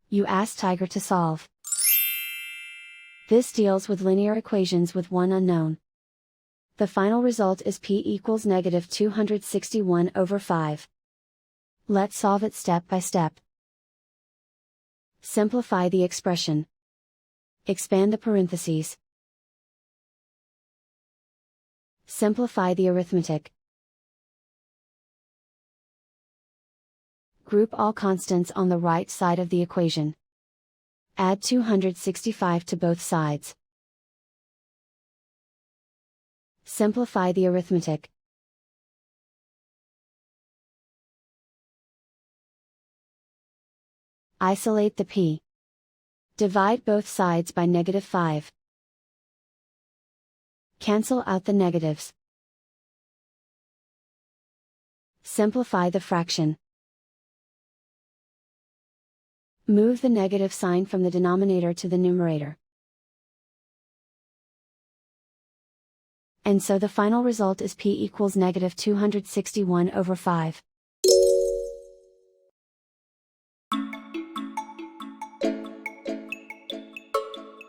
You ask Tiger to solve. This deals with linear equations with one unknown. The final result is p equals negative 261/5. Let's solve it step by step. Simplify the expression. Expand the parentheses. Simplify the arithmetic. Group all constants on the right side of the equation. Add 265 to both sides. Simplify the arithmetic. Isolate the p. Divide both sides by -5. Cancel out the negatives. Simplify the fraction. Move the negative sign from the denominator to the numerator. And so the final result is p equals negative 261/5.